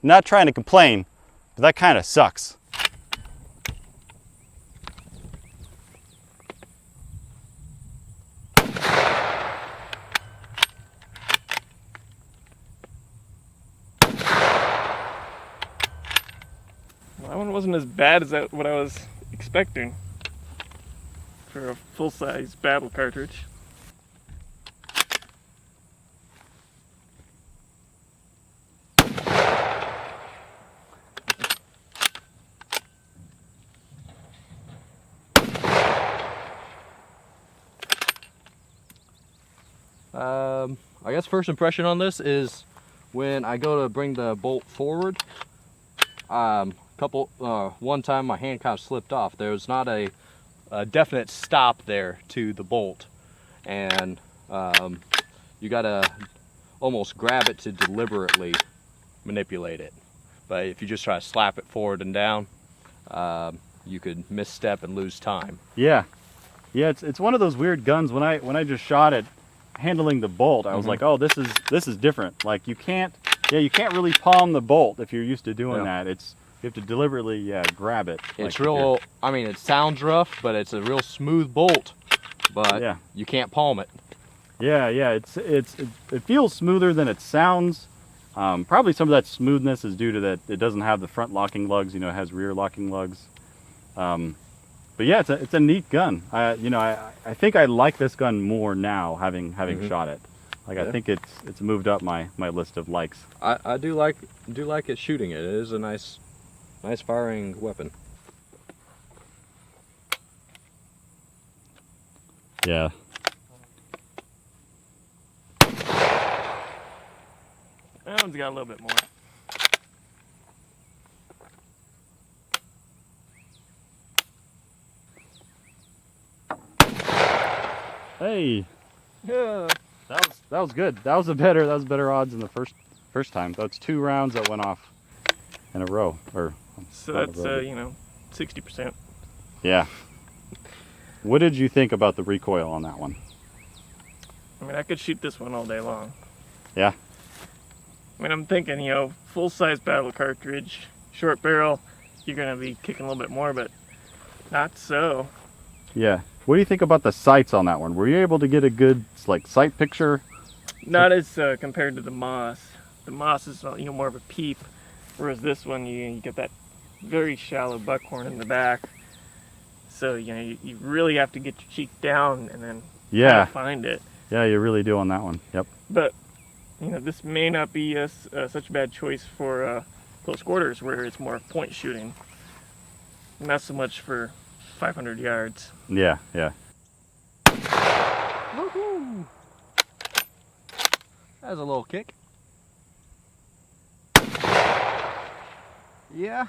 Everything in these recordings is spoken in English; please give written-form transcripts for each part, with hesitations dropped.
not trying to complain, but that kind of sucks. That one wasn't as bad as what I was expecting for a full-size battle cartridge. I guess first impression on this is when I go to bring the bolt forward. One time my hand kind of slipped off. There was not a definite stop there to the bolt, and you gotta almost grab it to deliberately manipulate it. But if you just try to slap it forward and down, you could misstep and lose time. Yeah, it's one of those weird guns. When I just shot it, handling the bolt, I was like, oh, this is different. Like you can't really palm the bolt if you're used to doing that. You have to deliberately grab it. It's real. I mean, it sounds rough, but it's a real smooth bolt. But you can't palm it. Yeah, it feels smoother than it sounds. Probably some of that smoothness is due to that it doesn't have the front locking lugs. You know, it has rear locking lugs. But yeah, it's a neat gun. I think I like this gun more now, having shot it. Like I think it's moved up my list of likes. I do like it shooting it. It is a nice firing weapon. Yeah. That one's got a little bit more. Hey. Yeah. That was good. That was better odds than the first time. That's 2 rounds that went off in a row. So that's 60%. Yeah. What did you think about the recoil on that one? I mean, I could shoot this one all day long. Yeah. I mean, I'm thinking, full-size battle cartridge, short barrel, you're gonna be kicking a little bit more, but not so. Yeah. What do you think about the sights on that one? Were you able to get a good sight picture? Not as compared to the Moss. The Moss is more of a peep, whereas this one you get that very shallow buckhorn in the back. So you really have to get your cheek down and then kind of find it. Yeah, you really do on that one. Yep. But this may not be such a bad choice for close quarters, where it's more point shooting, not so much for 500 yards. Yeah. Woohoo! That was a little kick. Yeah.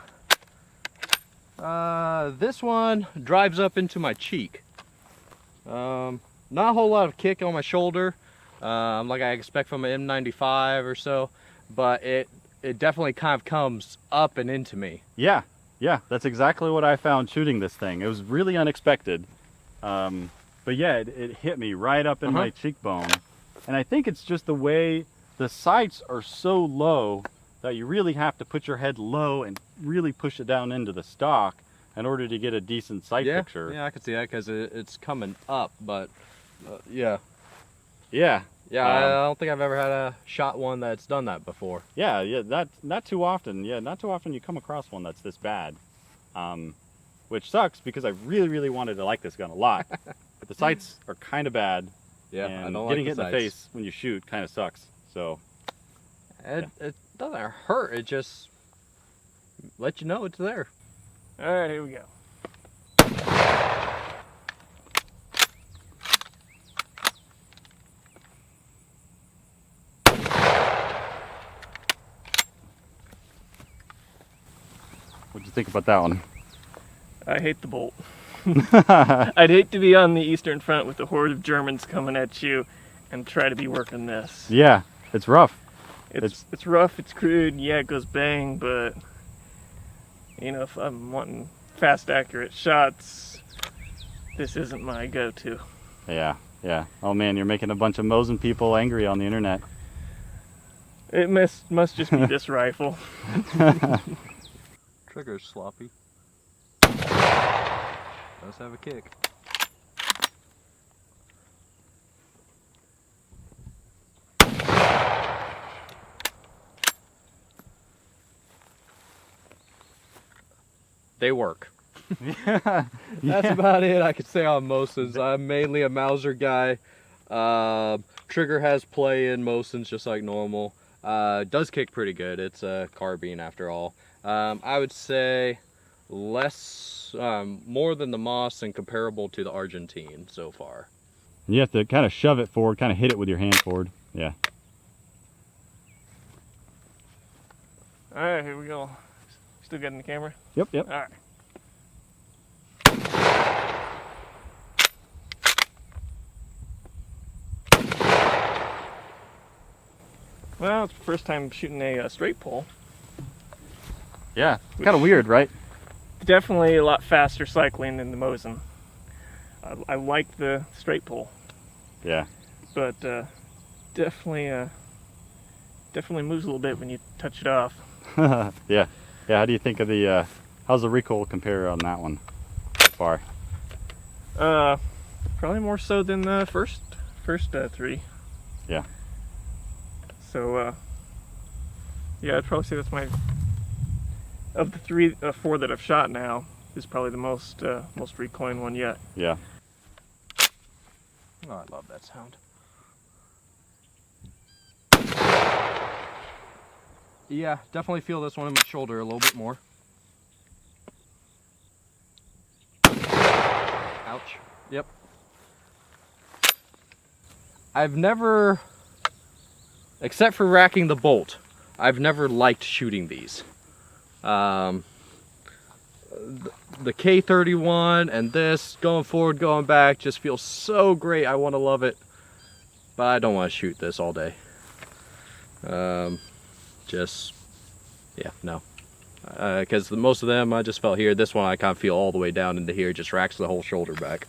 This one drives up into my cheek. Not a whole lot of kick on my shoulder, like I expect from an M95 or so, but it definitely kind of comes up and into me. Yeah, that's exactly what I found shooting this thing. It was really unexpected, but yeah, it hit me right up in my cheekbone, and I think it's just the way the sights are so low that you really have to put your head low and really push it down into the stock in order to get a decent sight picture. Yeah, I can see that because it's coming up, but yeah. I don't think I've ever had a shot one that's done that before. Yeah, not too often. Yeah, not too often you come across one that's this bad, which sucks because I really wanted to like this gun a lot, but the sights are kind of bad. Yeah, and I don't getting like hit in the face when you shoot kind of sucks. So it doesn't hurt. It just lets you know it's there. All right, here we go. what'd you think about that one? I hate the bolt. I'd hate to be on the Eastern Front with a horde of Germans coming at you and try to be working this. Yeah, it's rough. It's rough, it's crude, yeah, it goes bang, but if I'm wanting fast, accurate shots, this isn't my go-to. Yeah. Oh man, you're making a bunch of Mosin people angry on the internet. It must just be this rifle. Trigger's sloppy. Does have a kick. They work. Yeah. That's about it I could say on Mosins. I'm mainly a Mauser guy. Trigger has play in Mosins just like normal. Does kick pretty good. It's a carbine after all. I would say more than the Moss and comparable to the Argentine so far. You have to kind of shove it forward, kind of hit it with your hand forward. Yeah. All right, here we go. Still getting the camera? Yep, yep. All right. Well, it's the first time shooting a straight pull. Yeah, kind of weird, right? Definitely a lot faster cycling than the Mosin. I like the straight pull, Yeah. but definitely moves a little bit when you touch it off. Yeah. Yeah, how do you think of the, how's the recoil compare on that one so far? Probably more so than the first three. Yeah. So, yeah, I'd probably say that's my, of the four that I've shot now, is probably the most recoiling one yet. Yeah. Oh, I love that sound. Yeah, definitely feel this one in my shoulder a little bit more. Ouch. Yep. I've never, except for racking the bolt, I've never liked shooting these. The K31 and this, going forward, going back, just feels so great. I want to love it, but I don't want to shoot this all day. Yeah, no. Because most of them, I just felt here. This one, I kind of feel all the way down into here. Just racks the whole shoulder back.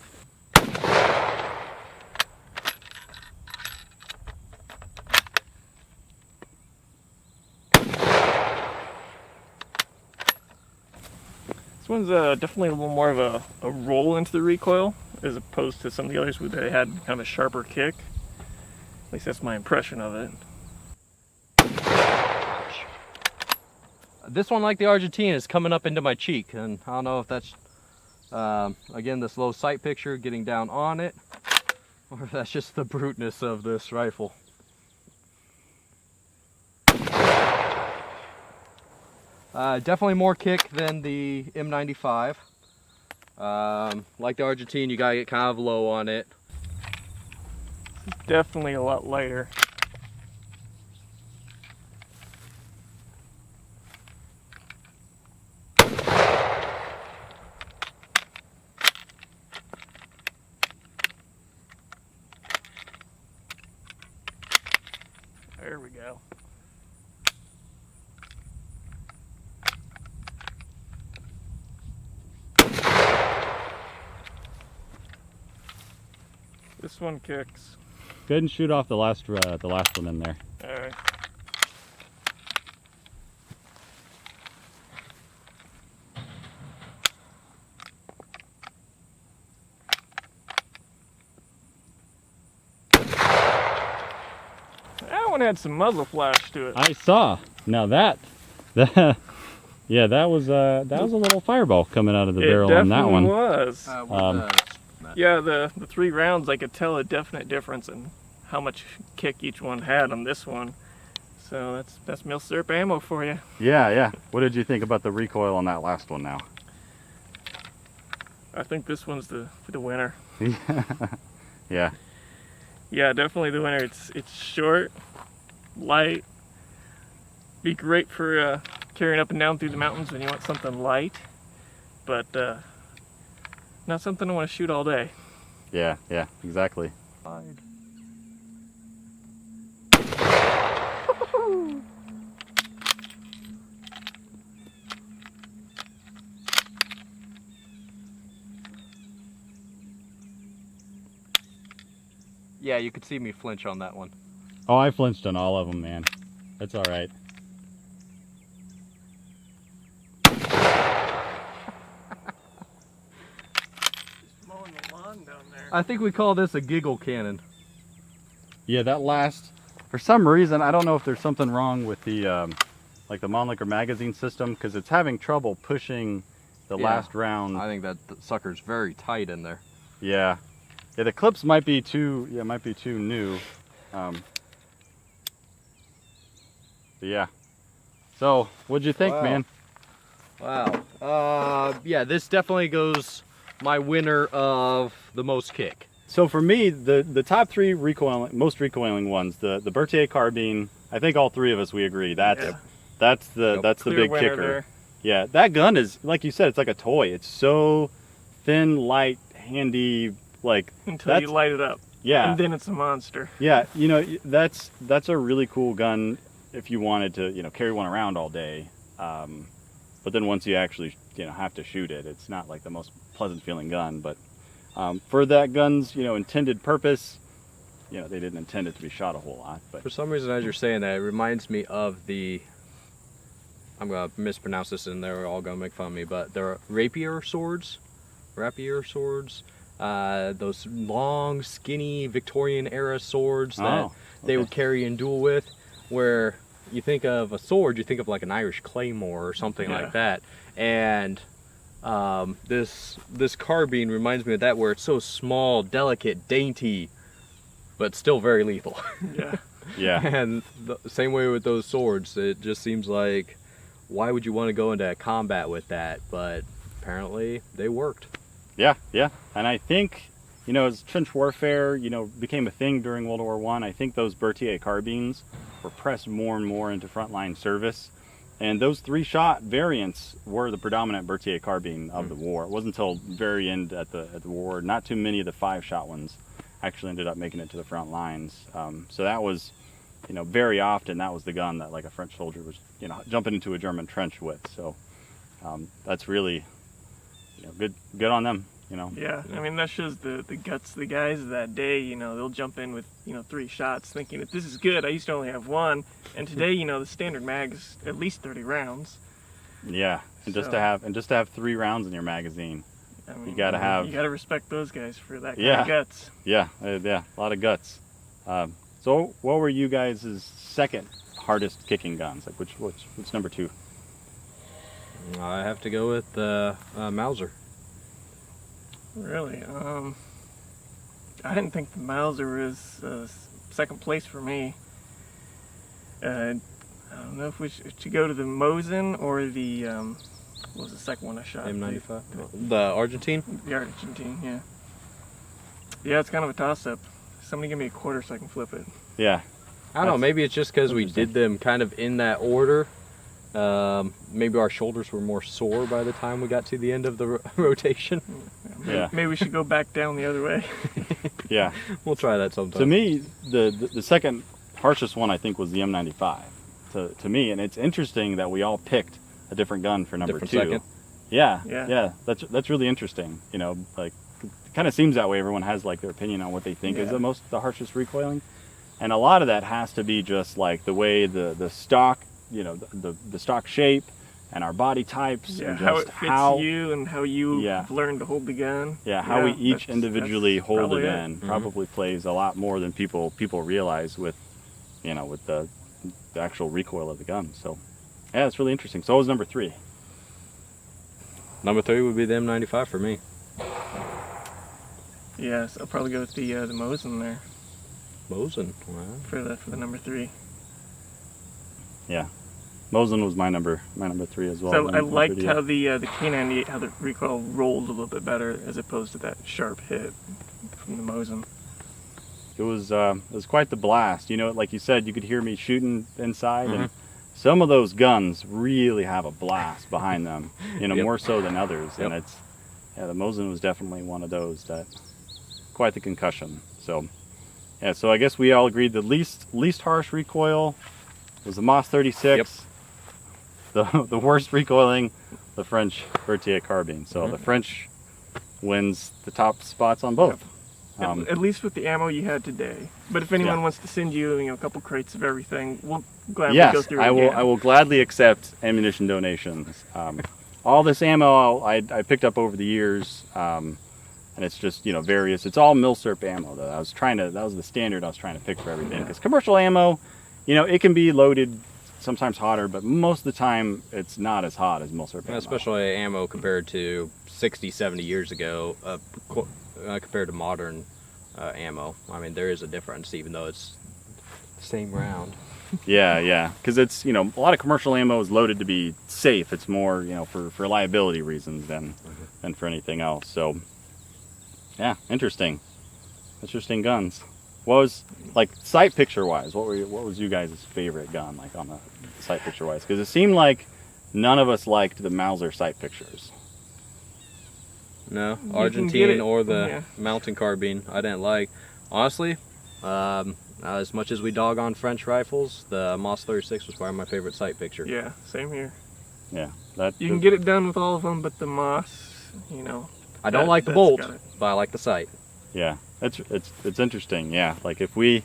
This one's definitely a little more of a roll into the recoil, as opposed to some of the others where they had kind of a sharper kick. At least that's my impression of it. This one, like the Argentine, is coming up into my cheek, and I don't know if that's, again, this low sight picture getting down on it, or if that's just the bruteness of this rifle. Definitely more kick than the M95. Like the Argentine, you gotta get kind of low on it. Definitely a lot lighter. There we go. This one kicks. Go ahead and shoot off the last one in there. All right. That one had some muzzle flash to it. I saw. Now that yeah, that was a little fireball coming out of the barrel on that one. It definitely was. Yeah, the 3 rounds, I could tell a definite difference in how much kick each one had on this one. So that's milk syrup ammo for you. Yeah, yeah. What did you think about the recoil on that last one now? I think this one's the winner. Yeah. Yeah, definitely the winner. It's short, light. Be great for carrying up and down through the mountains when you want something light, but not something I want to shoot all day. Yeah, yeah, exactly. Yeah, you could see me flinch on that one. Oh, I flinched on all of them, man. That's all right. Just mowing the lawn down there. I think we call this a giggle cannon. Yeah, that last, for some reason, I don't know if there's something wrong with the, like the Mannlicher magazine system, because it's having trouble pushing the last round. I think that the sucker's very tight in there. Yeah. Yeah, the clips might be too, new. But yeah. So, what'd you think, Wow. man? Wow. Yeah, this definitely goes my winner of the most kick. So for me, the top three most recoiling ones, the Berthier Carbine, I think all three of us, we agree. That's the Clear big winner kicker. there. Yeah, that gun is, like you said, it's like a toy. It's so thin, light, handy, like Until you light it up. Yeah. And then it's a monster. Yeah, you know, that's a really cool gun if you wanted to, you know, carry one around all day. But then once you actually, you know, have to shoot it, it's not like the most pleasant feeling gun. But for that gun's, you know, intended purpose, you know, they didn't intend it to be shot a whole lot. But For some reason, as you're saying that, it reminds me of the, I'm going to mispronounce this and they're all going to make fun of me, but they're rapier swords, those long, skinny Victorian era swords that they would carry and duel with, where you think of a sword, you think of like an Irish claymore or something like that. And this carbine reminds me of that, where it's so small, delicate, dainty, but still very lethal. Yeah. yeah, And the same way with those swords, it just seems like, why would you want to go into combat with that? But apparently they worked. yeah. And I think, you know, as trench warfare, you know, became a thing during World War I, I think those Berthier carbines were pressed more and more into frontline service. And those 3-shot variants were the predominant Berthier carbine of the war. It wasn't until very end at the war, not too many of the 5-shot ones actually ended up making it to the front lines. So that was, you know, very often that was the gun that like a French soldier was, you know, jumping into a German trench with. So that's really, you know, good on them, you know. Yeah, I mean, that shows the guts of the guys of that day. You know, they'll jump in with, you know, 3 shots thinking that this is good. I used to only have 1. And today, you know, the standard mag is at least 30 rounds. Yeah, and just to have 3 rounds in your magazine, I mean, you gotta respect those guys for that kind Yeah. of guts. yeah, a lot of guts. So what were you guys' second hardest kicking guns? Like what's number 2? I have to go with the Mauser. Really, I didn't think the Mauser was second place for me. I don't know if we should go to the Mosin or the what was the second one I shot? M95? The Argentine? The Argentine, yeah. Yeah, it's kind of a toss-up. Somebody give me a quarter so I can flip it. Yeah. I don't know, maybe it's just because we did them kind of in that order. Maybe our shoulders were more sore by the time we got to the end of the rotation. Yeah. Maybe we should go back down the other way. Yeah. We'll try that sometime. To me, the second harshest one I think was the M95. To me, and it's interesting that we all picked a different gun for number 2. Second. Yeah. That's really interesting. You know, like it kind of seems that way. Everyone has like their opinion on what they think is the harshest recoiling, and a lot of that has to be just like the way the stock, you know, the stock shape and our body types, and how just it fits you and how you learn to hold the gun. Yeah, how we each that's individually hold it in Mm-hmm. probably plays a lot more than people realize with, you know, with the actual recoil of the gun. So yeah, it's really interesting. So what was number 3? Number 3 would be the M95 for me. Yes, I'll probably go with the Mosin there Mosin, wow. for the number 3. Yeah, Mosin was my number 3 as well. So I liked how the K98, how the recoil rolled a little bit better as opposed to that sharp hit from the Mosin. It was quite the blast. You know, like you said, you could hear me shooting inside, and some of those guns really have a blast behind them. You know, more so than others. And it's the Mosin was definitely one of those that quite the concussion. So yeah, so I guess we all agreed the least harsh recoil was the Moss 36. The worst recoiling, the French Berthier Carbine. So the French wins the top spots on both. At least with the ammo you had today. But if anyone Yeah. wants to send you, a couple crates of everything, we'll gladly go Yes, through it I will. again. I will gladly accept ammunition donations. All this ammo I picked up over the years, and it's just various. It's all milsurp ammo though. That was the standard I was trying to pick for everything. Because commercial ammo, it can be loaded sometimes hotter, but most of the time it's not as hot as milsurp ammo. Especially ammo compared to 60, 70 years ago, compared to modern ammo. I mean, there is a difference, even though it's the same round. Yeah, because it's a lot of commercial ammo is loaded to be safe. It's more for liability reasons than for anything else. So yeah, interesting guns. What was like sight picture wise? What was you guys' favorite gun like on the sight picture wise? Because it seemed like none of us liked the Mauser sight pictures. No, can get Argentine it, or the yeah. mountain carbine I didn't like. Honestly, as much as we dog on French rifles, the Mosin 36 was probably my favorite sight picture. Yeah, same here. Yeah, You can get it done with all of them, but the Moss, I don't like the that's bolt, got it. but I like the sight. Yeah, it's interesting. Yeah, like if you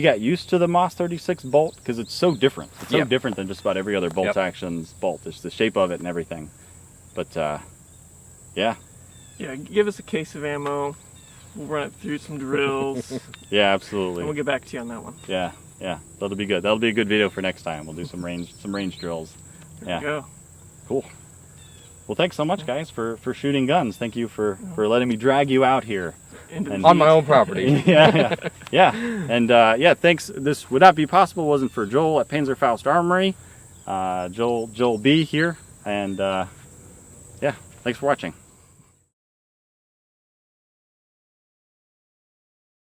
got used to the Mosin 36 bolt, because it's so different. It's so Yep. different than just about every other bolt Yep. actions bolt. It's the shape of it and everything. But yeah, Yeah, give us a case of ammo. We'll run it through some drills, and yeah, absolutely. we'll get back to you on that one. Yeah, that'll be good. That'll be a good video for next time. We'll do some range drills. There Yeah. we go. Cool. Well, thanks so much, guys, for shooting guns. Thank you for letting me drag you out here. Into the And- On my heat. own property. yeah. And thanks. This would not be possible wasn't for Joel at Panzerfaust Armory, Joel B here, and thanks for watching.